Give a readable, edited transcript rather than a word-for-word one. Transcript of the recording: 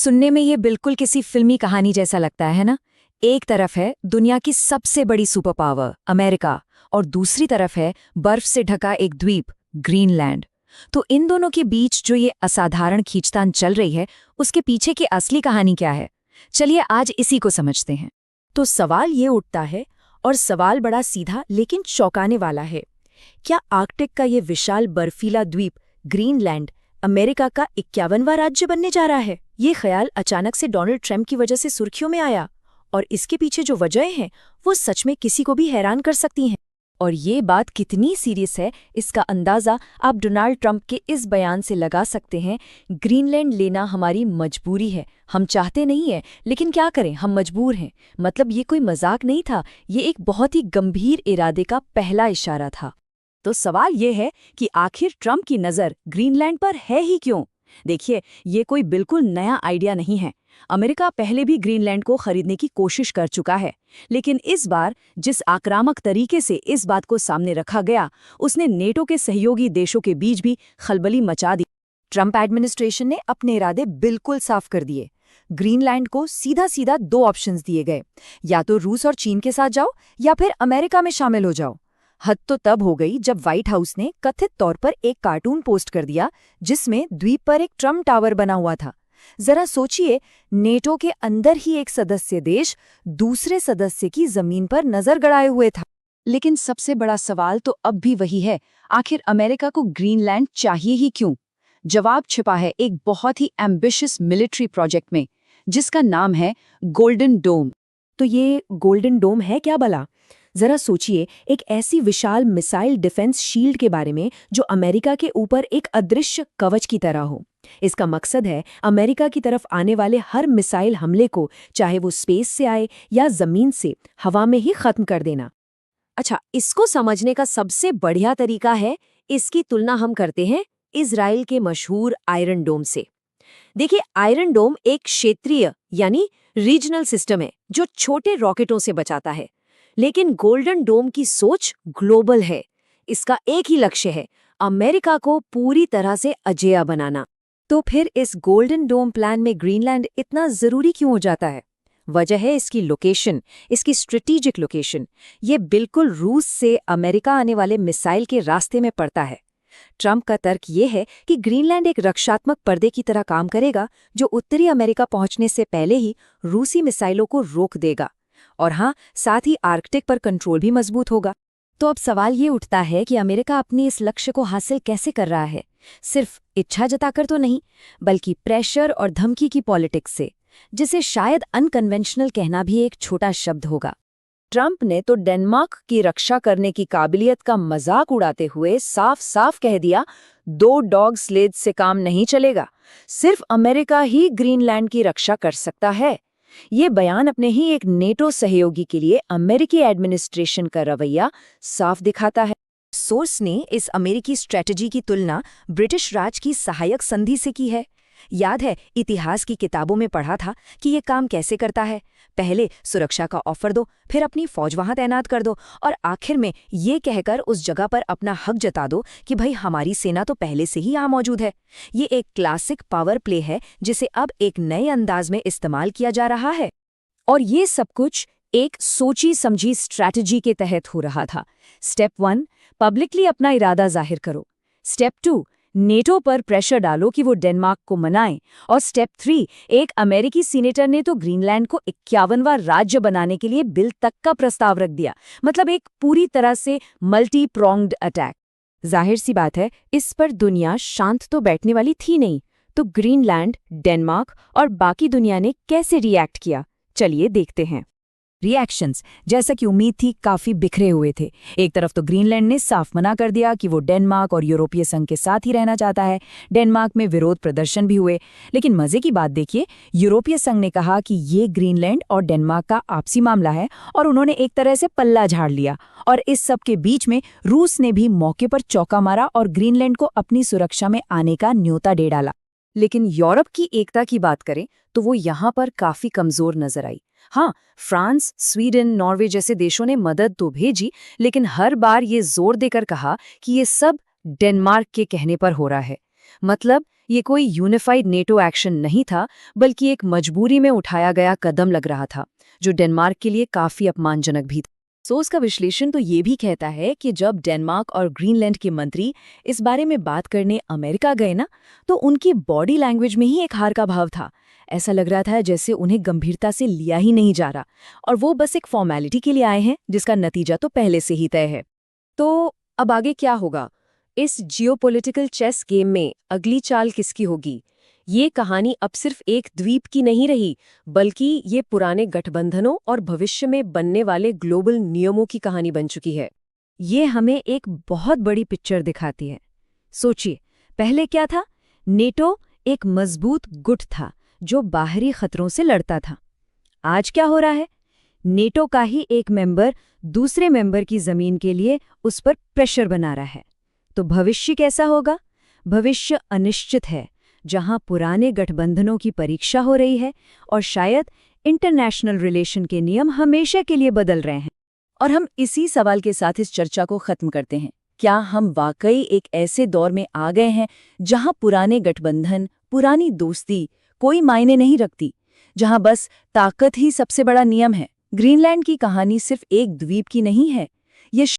सुनने में ये बिल्कुल किसी फिल्मी कहानी जैसा लगता है ना। एक तरफ है दुनिया की सबसे बड़ी सुपर पावर अमेरिका और दूसरी तरफ है बर्फ से ढका एक द्वीप ग्रीनलैंड। तो इन दोनों के बीच जो ये असाधारण खींचतान चल रही है उसके पीछे की असली कहानी क्या है, चलिए आज इसी को समझते हैं। तो सवाल ये उठता है, और सवाल बड़ा सीधा लेकिन चौंकाने वाला है। क्या आर्कटिक का ये विशाल बर्फीला द्वीप ग्रीनलैंड अमेरिका का 51वां राज्य बनने जा रहा है? ये ख्याल अचानक से डोनाल्ड ट्रंप की वजह से सुर्खियों में आया, और इसके पीछे जो वजहें हैं वो सच में किसी को भी हैरान कर सकती हैं। और ये बात कितनी सीरियस है इसका अंदाज़ा आप डोनाल्ड ट्रंप के इस बयान से लगा सकते हैं। ग्रीनलैंड लेना हमारी मजबूरी है, हम चाहते नहीं हैं लेकिन क्या करें, हम मजबूर हैं। मतलब ये कोई मजाक नहीं था, ये एक बहुत ही गंभीर इरादे का पहला इशारा था। तो सवाल ये है कि आखिर ट्रंप की नज़र ग्रीनलैंड पर है ही क्यों? देखिए, ये कोई बिल्कुल नया आइडिया नहीं है। अमेरिका पहले भी ग्रीनलैंड को खरीदने की कोशिश कर चुका है, लेकिन इस बार जिस आक्रामक तरीके से इस बात को सामने रखा गया, उसने नेटो के सहयोगी देशों के बीच भी खलबली मचा दी। ट्रंप एडमिनिस्ट्रेशन ने अपने इरादे बिल्कुल साफ कर दिए। ग्रीनलैंड को सीधा सीधा दो ऑप्शंस दिए गए, या तो रूस और चीन के साथ जाओ या फिर अमेरिका में शामिल हो जाओ। हद तो तब हो गई जब व्हाइट हाउस ने कथित तौर पर एक कार्टून पोस्ट कर दिया जिसमें द्वीप पर एक ट्रम्प टावर बना हुआ था। जरा सोचिए, नेटो के अंदर ही एक सदस्य देश दूसरे सदस्य की जमीन पर नजर गड़ाए हुए था। लेकिन सबसे बड़ा सवाल तो अब भी वही है, आखिर अमेरिका को ग्रीनलैंड चाहिए ही क्यों? जवाब छिपा है एक बहुत ही एम्बिशियस मिलिट्री प्रोजेक्ट में, जिसका नाम है गोल्डन डोम। तो ये गोल्डन डोम है क्या भला? जरा सोचिए, एक ऐसी विशाल मिसाइल डिफेंस शील्ड के बारे में जो अमेरिका के ऊपर एक अदृश्य कवच की तरह हो। इसका मकसद है अमेरिका की तरफ आने वाले हर मिसाइल हमले को, चाहे वो स्पेस से आए या जमीन से, हवा में ही खत्म कर देना। अच्छा, इसको समझने का सबसे बढ़िया तरीका है, इसकी तुलना हम करते हैं इजराइल के मशहूर आयरन डोम से। देखिए, आयरन डोम एक क्षेत्रीय यानी रीजनल सिस्टम है जो छोटे रॉकेटों से बचाता है, लेकिन गोल्डन डोम की सोच ग्लोबल है। इसका एक ही लक्ष्य है, अमेरिका को पूरी तरह से अजेय बनाना। तो फिर इस गोल्डन डोम प्लान में ग्रीनलैंड इतना जरूरी क्यों हो जाता है? वजह है इसकी लोकेशन, इसकी स्ट्रेटेजिक लोकेशन। ये बिल्कुल रूस से अमेरिका आने वाले मिसाइल के रास्ते में पड़ता है। ट्रंप का तर्क ये है कि ग्रीनलैंड एक रक्षात्मक पर्दे की तरह काम करेगा, जो उत्तरी अमेरिका पहुंचने से पहले ही रूसी मिसाइलों को रोक देगा। और हाँ, साथ ही आर्कटिक पर कंट्रोल भी मजबूत होगा। तो अब सवाल ये उठता है कि अमेरिका अपने इस लक्ष्य को हासिल कैसे कर रहा है? सिर्फ इच्छा जताकर तो नहीं, बल्कि प्रेशर और धमकी की पॉलिटिक्स से, जिसे शायद अनकन्वेंशनल कहना भी एक छोटा शब्द होगा। ट्रंप ने तो डेनमार्क की रक्षा करने की काबिलियत का मजाक उड़ाते हुए साफ साफ कह दिया, 2 डॉग स्लेज से काम नहीं चलेगा, सिर्फ अमेरिका ही ग्रीनलैंड की रक्षा कर सकता है। ये बयान अपने ही एक नेटो सहयोगी के लिए अमेरिकी एडमिनिस्ट्रेशन का रवैया साफ दिखाता है। सोर्स ने इस अमेरिकी स्ट्रेटजी की तुलना ब्रिटिश राज की सहायक संधि से की है। याद है, इतिहास की किताबों में पढ़ा था कि ये काम कैसे करता है। पहले सुरक्षा का ऑफर दो, फिर अपनी फौज वहां तैनात कर दो, और आखिर में ये कहकर उस जगह पर अपना हक जता दो कि भाई हमारी सेना तो पहले से ही यहाँ मौजूद है। ये एक क्लासिक पावर प्ले है जिसे अब एक नए अंदाज में इस्तेमाल किया जा रहा है। और ये सब कुछ एक सोची समझी स्ट्रैटेजी के तहत हो रहा था। स्टेप 1, पब्लिकली अपना इरादा जाहिर करो। स्टेप 2, नेटो पर प्रेशर डालो कि वो डेनमार्क को मनाएं। और स्टेप 3, एक अमेरिकी सीनेटर ने तो ग्रीनलैंड को 51वां राज्य बनाने के लिए बिल तक का प्रस्ताव रख दिया। मतलब एक पूरी तरह से मल्टी प्रोंग्ड अटैक। जाहिर सी बात है, इस पर दुनिया शांत तो बैठने वाली थी नहीं। तो ग्रीनलैंड, डेनमार्क और बाकी दुनिया ने कैसे रिएक्ट किया, चलिए देखते हैं। रिएक्शंस, जैसा कि उम्मीद थी, काफी बिखरे हुए थे। एक तरफ तो ग्रीनलैंड ने साफ मना कर दिया कि वो डेनमार्क और यूरोपीय संघ के साथ ही रहना चाहता है। डेनमार्क में विरोध प्रदर्शन भी हुए। लेकिन मजे की बात देखिए, यूरोपीय संघ ने कहा कि ये ग्रीनलैंड और डेनमार्क का आपसी मामला है, और उन्होंने एक तरह से पल्ला झाड़ लिया। और इस सब के बीच में रूस ने भी मौके पर चौका मारा और ग्रीनलैंड को अपनी सुरक्षा में आने का न्योता दे डाला। लेकिन यूरोप की एकता की बात करें तो वो यहाँ पर काफी कमजोर नजर आई। हाँ, फ्रांस, स्वीडन, नॉर्वे जैसे देशों ने मदद तो भेजी, लेकिन हर बार ये जोर देकर कहा कि ये सब डेनमार्क के कहने पर हो रहा है। मतलब ये कोई यूनिफाइड नेटो एक्शन नहीं था, बल्कि एक मजबूरी में उठाया गया कदम लग रहा था, जो डेनमार्क के लिए काफी अपमानजनक भी था। सोर्स का विश्लेषण तो ये भी कहता है कि जब डेनमार्क और ग्रीनलैंड के मंत्री इस बारे में बात करने अमेरिका गए ना, तो उनकी बॉडी लैंग्वेज में ही एक हार का भाव था। ऐसा लग रहा था जैसे उन्हें गंभीरता से लिया ही नहीं जा रहा और वो बस एक फॉर्मेलिटी के लिए आए हैं, जिसका नतीजा तो पहले से ही तय है। तो अब आगे क्या होगा? इस जियोपॉलिटिकल चेस गेम में अगली चाल किसकी होगी? ये कहानी अब सिर्फ एक द्वीप की नहीं रही, बल्कि ये पुराने गठबंधनों और भविष्य में बनने वाले ग्लोबल नियमों की कहानी बन चुकी है। ये हमें एक बहुत बड़ी पिक्चर दिखाती है। सोचिए, पहले क्या था? नेटो एक मजबूत गुट था जो बाहरी खतरों से लड़ता था। आज क्या हो रहा है? नेटो का ही एक मेंबर दूसरे मेंबर की जमीन के लिए उस पर प्रेशर बना रहा है। तो भविष्य कैसा होगा? भविष्य अनिश्चित है, जहां पुराने गठबंधनों की परीक्षा हो रही है और शायद इंटरनेशनल रिलेशन के नियम हमेशा के लिए बदल रहे हैं। और हम इसी सवाल के साथ इस चर्चा को खत्म करते हैं। क्या हम वाकई एक ऐसे दौर में आ गए हैं जहां पुराने गठबंधन, पुरानी दोस्ती कोई मायने नहीं रखती, जहां बस ताकत ही सबसे बड़ा नियम है? ग्रीनलैंड की कहानी सिर्फ एक द्वीप की नहीं है, ये